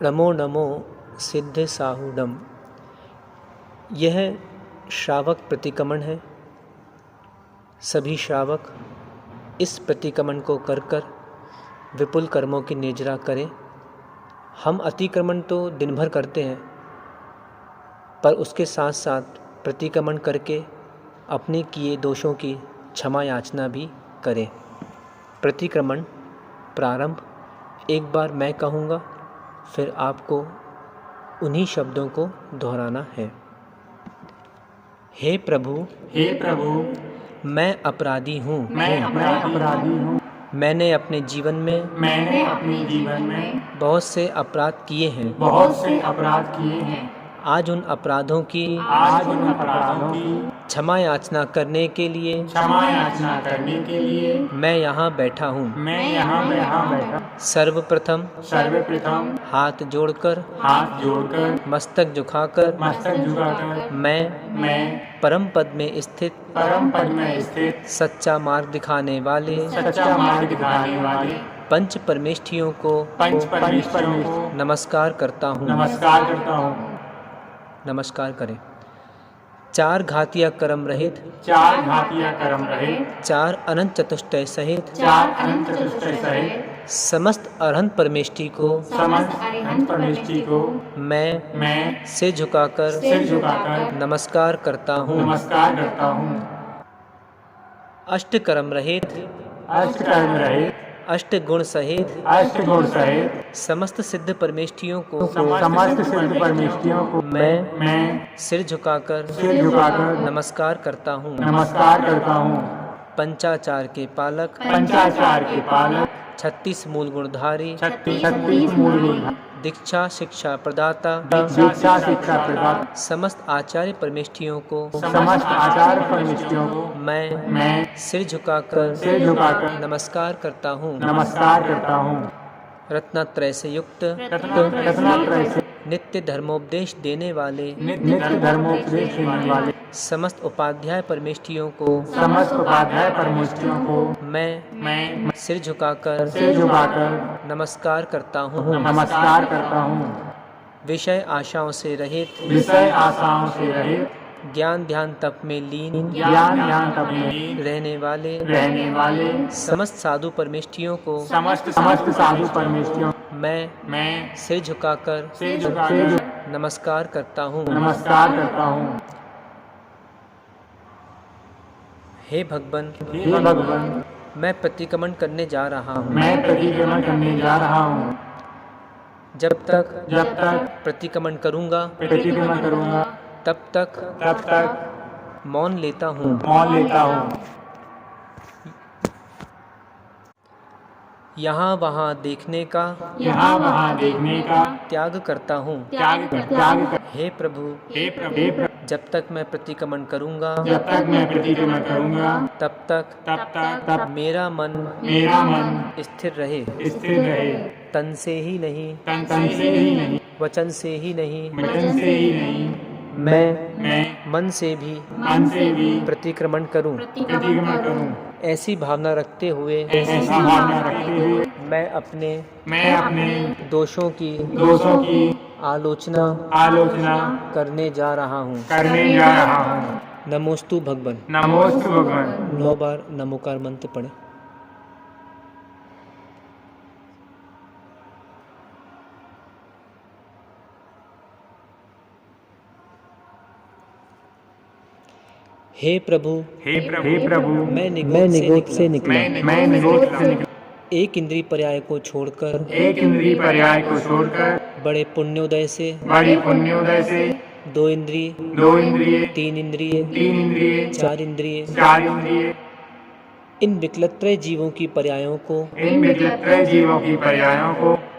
नमो नमो सिद्ध साहुडम। यह श्रावक प्रतिक्रमण है। सभी श्रावक इस प्रतिक्रमण को कर कर विपुल कर्मों की निजरा करें। हम अतिक्रमण तो दिन भर करते हैं, पर उसके साथ साथ प्रतिक्रमण करके अपने किए दोषों की क्षमा याचना भी करें। प्रतिक्रमण प्रारंभ एक बार मैं कहूँगा, फिर आपको उन्हीं शब्दों को दोहराना है। हे प्रभु, मैं अपराधी हूँ। मैंने अपने जीवन में बहुत से अपराध किए हैं। आज उन अपराधों की क्षमा याचना करने के लिए मैं यहाँ बैठा हूँ। सर्वप्रथम हाथ जोड़कर मस्तक झुकाकर मैं परम पद में स्थित सच्चा मार्ग दिखाने वाले पंच परमेष्ठियों को नमस्कार करता हूँ। नमस्कार करें। चार घातिया कर्म रहित, चार अनंत चतुष्टय सहित समस्त अरहंत परमेष्ठि को मैं सिर झुकाकर नमस्कार करता हूँ। अष्ट कर्म रहित, अष्ट गुण सहित समस्त सिद्ध परमेष्ठियों को मैं सिर झुकाकर नमस्कार करता हूँ। पंचाचार के पालक 36 मूल गुणधारी दीक्षा शिक्षा प्रदाता समस्त आचार्य परमेष्ठियों को मैं सिर झुकाकर नमस्कार करता हूँ। रत्नत्रय से युक्त नित्य धर्मोपदेश देने वाले समस्त उपाध्याय परमेष्ठियों को मैं सिर झुकाकर नमस्कार करता हूँ। विषय आशाओं से रहित ज्ञान ध्यान तप में लीन रहने वाले समस्त साधु परमेष्ठियों को मैं सिर झुकाकर नमस्कार करता हूँ। हे भगवान, मैं प्रतिक्रमण करने जा रहा हूँ। जब तक प्रतिक्रमण करूँगा तब तक मौन लेता हूँ। यहाँ वहाँ देखने का त्याग करता हूँ। हे प्रभु, जब तक मैं प्रतिक्रमण करूँगा तब तक मेरा मन स्थिर रहे। तन से ही नहीं, वचन से ही नहीं, मैं मन से भी प्रतिक्रमण करूं। ऐसी भावना रखते हुए मैं अपने दोषों की आलोचना करने जा रहा हूँ। नमोस्तु भगवान। 9 बार नमोकार मंत्र पढ़ें। हे प्रभु, मैं निगोद से निकला। एक इंद्रिय पर्याय को छोड़कर बड़े पुण्योदय से 2 इंद्रिय 3 इंद्रिय 4 इंद्रिय इन विकलत्रय जीवों की पर्यायों को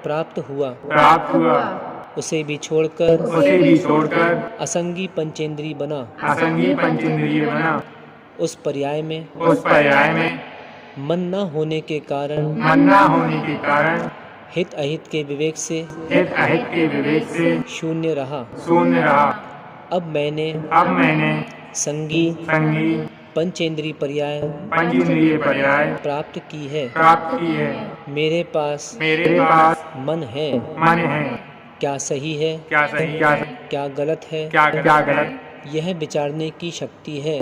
प्राप्त हुआ। उसे भी छोड़कर असंगी पंचेंद्रिय बना। उस पर्याय में मन न होने के कारण हित अहित के विवेक से शून्य रहा। अब मैंने संगी पंचेंद्रिय पर्याय प्राप्त की है। मेरे पास मन है, क्या सही है, क्या गलत है, यह विचारने की शक्ति है।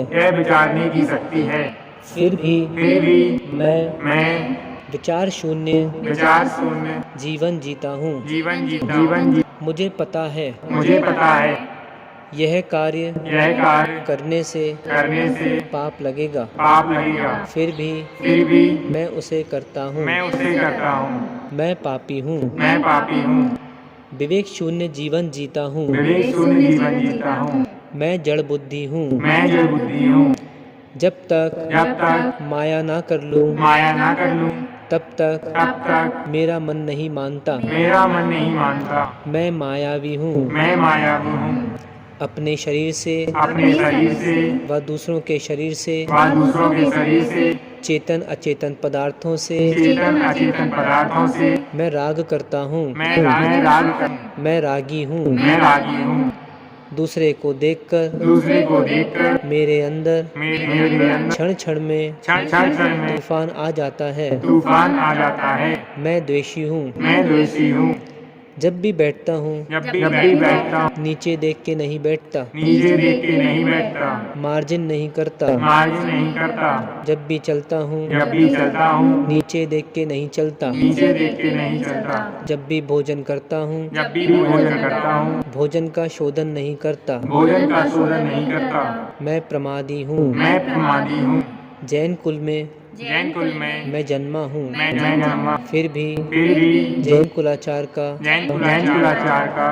फिर भी मैं विचार शून्य जीवन जीता हूँ। मुझे पता है यह कार्य करने से पाप लगेगा, फिर भी मैं उसे करता हूँ। मैं पापी हूँ, विवेक शून्य जीवन जीता हूँ। मैं जड़ बुद्धि हूँ, जब तक माया ना कर लूँ तब तक मेरा मन नहीं मानता। मैं मायावी हूँ, अपने शरीर से व दूसरों के शरीर से, चेतन अचेतन पदार्थों से मैं राग करता हूँ। मैं रागी हूँ। दूसरे को देखकर मेरे अंदर क्षण क्षण में तूफान आ जाता है। मैं द्वेषी हूँ, जब भी बैठता हूँ नीचे देख के नहीं बैठता, मार्जिन नहीं करता। जब भी चलता हूँ नीचे देख के नहीं चलता। जब भी भोजन करता हूँ भोजन का शोधन नहीं करता। मैं प्रमादी हूँ। जैन कुल में मैं जन्मा हूँ, फिर भी जैन कुलाचार का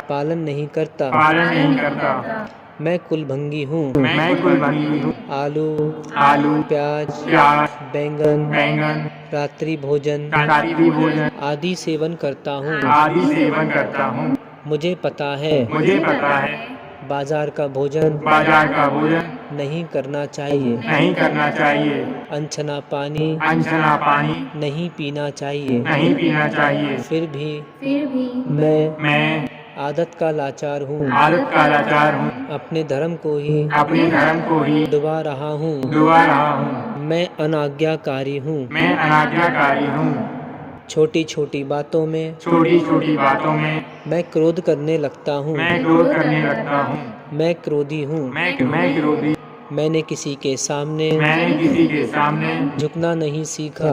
पालन नहीं करता। मैं कुलभंगी हूँ। आलू प्याज बैंगन रात्रि भोजन आदि सेवन करता हूँ। मुझे पता है बाजार का भोजन नहीं करना चाहिए। अनछना पानी नहीं पीना चाहिए। फिर भी मैं आदत का लाचार हूँ। अपने धर्म को ही डुबा रहा हूँ। मैं अनाज्ञाकारी हूँ। छोटी छोटी बातों में मैं क्रोध करने लगता हूँ। मैं क्रोधी हूँ। मैंने किसी के सामने झुकना नहीं सीखा।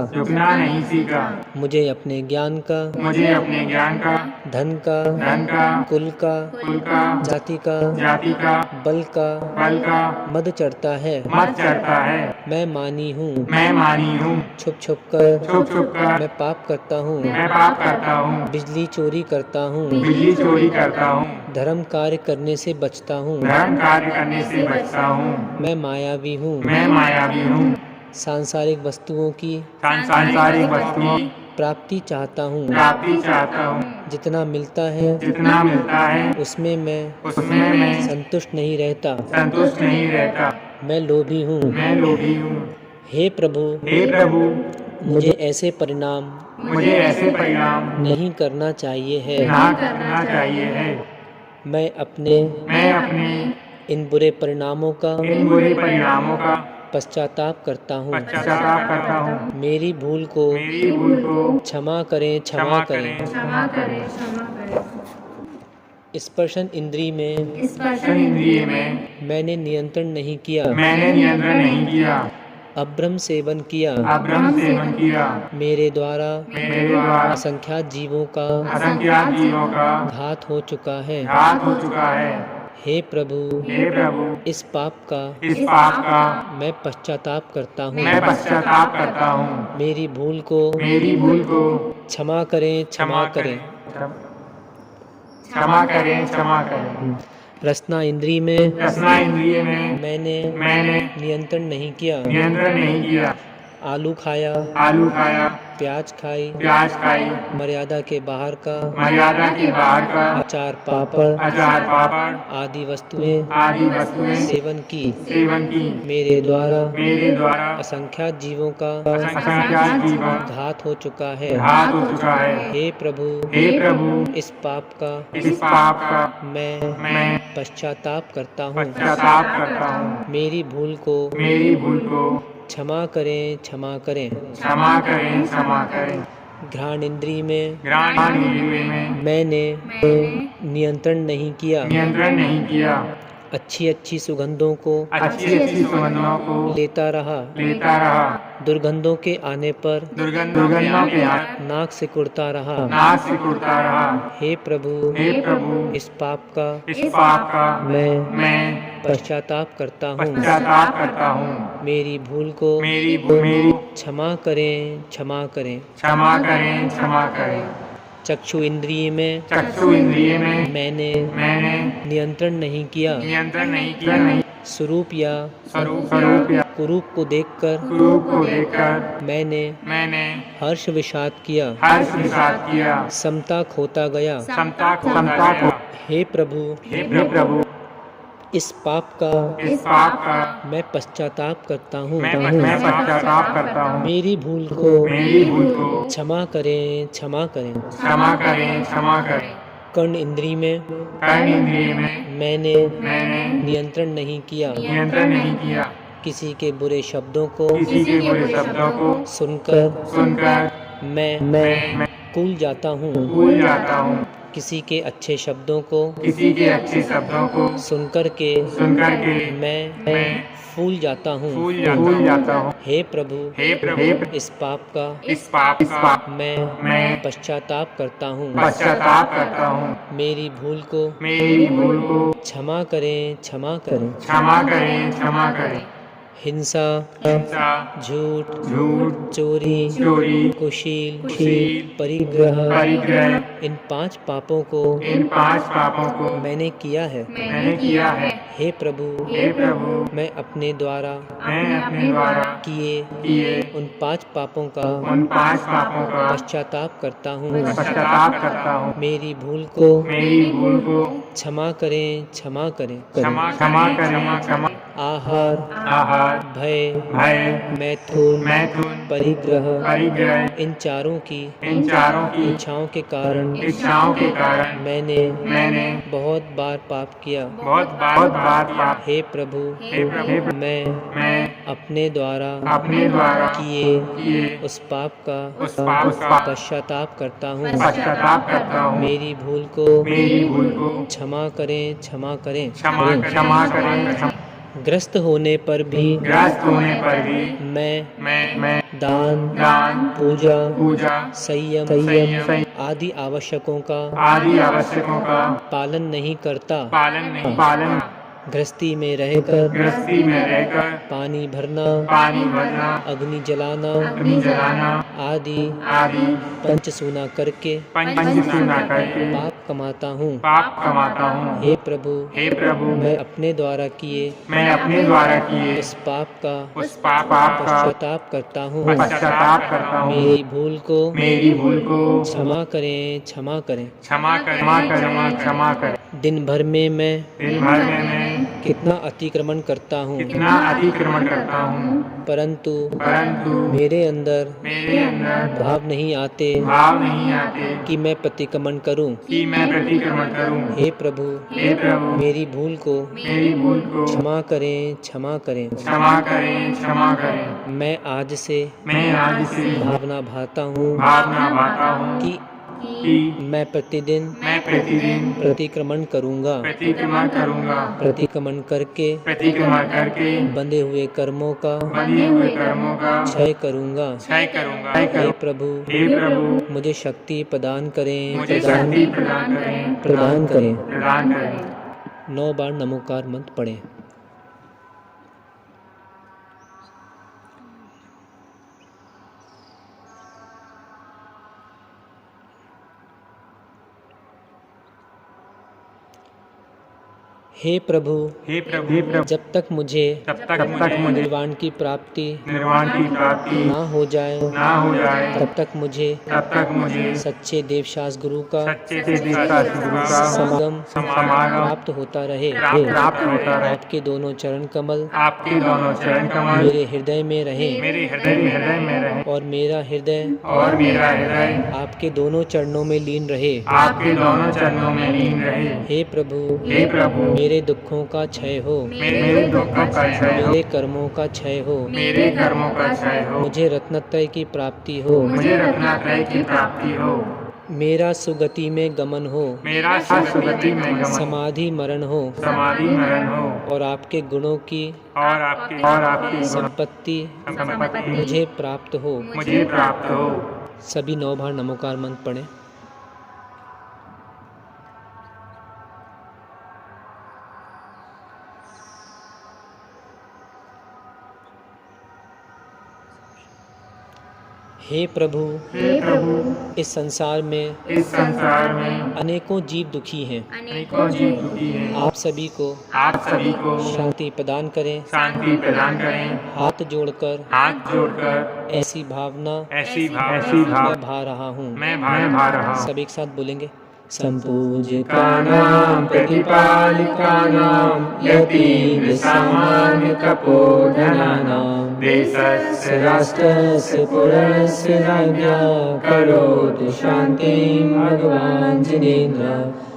मुझे अपने ज्ञान का, धन का, कुल का, जाति का, बल का मद चढ़ता है। मैं मानी हूँ। छुप छुप कर मैं पाप करता हूँ। बिजली चोरी करता हूँ। धर्म कार्य करने से बचता हूँ। मैं मायावी हूँ। सांसारिक वस्तुओं की प्राप्ति चाहता हूँ। जितना मिलता है उसमें मैं संतुष्ट नहीं रहता। मैं लोभी हूँ। हे प्रभु मुझे ऐसे परिणाम नहीं करना चाहिए है। मैं अपने इन बुरे परिणामों का पश्चाताप करता हूँ। मेरी भूल को क्षमा करें। स्पर्शन इंद्रिय में मैंने नियंत्रण नहीं किया। अभ्रम सेवन किया। मेरे द्वारा असंख्यात जीवों का घात हो चुका है। हे प्रभु इस पाप का मैं पश्चाताप करता हूँ। मेरी भूल को क्षमा करें। रसना इंद्रिय में मैंने नियंत्रण नहीं किया। आलू खाया, प्याज खाई, मर्यादा के बाहर का अचार पापड़ आदि वस्तुएं सेवन की। मेरे द्वारा असंख्यात जीवों का घात हो चुका है। हे प्रभु इस पाप का मैं पश्चाताप करता हूँ। मेरी भूल को क्षमा करें। घ्राण इंद्रिय में मैंने नियंत्रण नहीं किया। अच्छी अच्छी सुगंधों को लेता रहा। दुर्गंधों के आने पर नाक सिकुड़ता रहा। हे प्रभु, इस पाप का मैं पश्चाताप करता हूँ। मेरी भूल को क्षमा करें। चक्षु इंद्रिय में मैंने नियंत्रण नहीं किया। स्वरूप या कुरूप को देखकर मैंने हर्ष विषाद किया। समता खोता गया। हे प्रभु, इस पाप का मैं पश्चाताप करता हूँ। मेरी भूल को क्षमा करें। कर्ण इंद्रिय में मैंने नियंत्रण नहीं किया। किसी के बुरे शब्दों को सुनकर मैं कुल जाता हूँ। किसी के अच्छे शब्दों को सुनकर के मैं फूल जाता हूँ। हे प्रभु, इस पाप का मैं पश्चाताप करता हूँ। मेरी भूल को क्षमा करें। हिंसा, झूठ, चोरी, कुशील, परिग्रह, इन 5 पापों को मैंने किया है। हे प्रभु, मैं अपने द्वारा किए उन 5 पापों का पश्चाताप करता हूँ। मेरी भूल को क्षमा करें। आहार, भय, मैथुन, परिग्रह, इन चारों की इच्छाओं के कारण मैंने बहुत बार पाप किया। हे प्रभु, मैं अपने द्वारा किए उस पाप का पश्चाताप करता हूँ। मेरी भूल को क्षमा करें। ग्रस्त होने पर भी मैं दान, पूजा, संयम आदि आवश्यकों का पालन नहीं करता। गृहस्थी में रहकर पानी भरना, अग्नि जलाना आदि पंचसूना करके पाप कमाता हूँ। हे प्रभु, मैं अपने द्वारा किए उस पाप का पश्चाताप करता हूँ। मेरी भूल को क्षमा करें। दिन भर में मैं कितना अतिक्रमण करता हूँ, परंतु मेरे अंदर भाव नहीं आते कि मैं प्रतिक्रमण करूँ। हे प्रभु, मेरी भूल को क्षमा करें। मैं आज से भावना भाता हूँ कि मैं प्रतिदिन प्रतिक्रमण करूँगा। प्रतिक्रमण करके बंधे हुए कर्मों का क्षय करूँगा। हे प्रभु, मुझे शक्ति प्रदान करें। 9 बार नमोकार मंत्र पढ़ें। हे प्रभु, जब तक मुझे निर्वाण की प्राप्ति ना हो जाए तब तक मुझे सच्चे देवशास गुरु का समागम प्राप्त होता रहे। आपके दोनों चरण कमल मेरे हृदय में रहे और मेरा हृदय आपके दोनों चरणों में लीन रहे। हे प्रभु, मेरे दुखों का क्षय हो, मेरे दुखों का क्षय हो, मेरे कर्मों का क्षय हो, मेरे कर्मों का क्षय हो, मुझे रत्नत्रय की प्राप्ति हो, मुझे रत्नात्रय की प्राप्ति हो, मेरा सुगति में गमन हो, मेरा सुगति में गमन, समाधि मरण हो, समाधि मरण हो, और आपके गुणों की और आपकी संपत्ति संपत्ति मुझे प्राप्त हो। मुझे प्राप्त हो। सभी 9 बार नमोकार मंत्र पढ़ें। हे प्रभु, इस संसार में अनेकों जीव दुखी हैं। आप सभी को शांति प्रदान करें। हाथ जोड़कर ऐसी भावना मैं भा रहा हूँ। सब एक साथ बोलेंगे। संपूज्यकानां प्रतिपालिकानां यतीन्द्र सामान्य तपोधनानां देशस्य राष्ट्रस्य पुरस्य राज्ञा करोतु शान्तिं भगवान् जिनेन्द्र,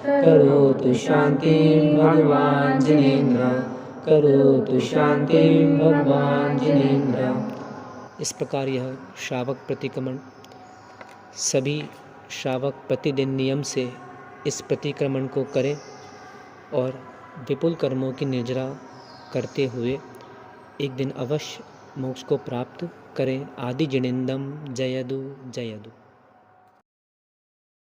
करोतु शान्तिं भगवान् जिनेन्द्र, करोतु शान्तिं भगवान् जिनेन्द्र। इस प्रकार यह श्रावक प्रतिक्रमण सभी श्रावक प्रतिदिन नियम से इस प्रतिक्रमण को करें और विपुल कर्मों की निर्जरा करते हुए एक दिन अवश्य मोक्ष को प्राप्त करें। आदि जिनेन्द्रं जयतु जयतु।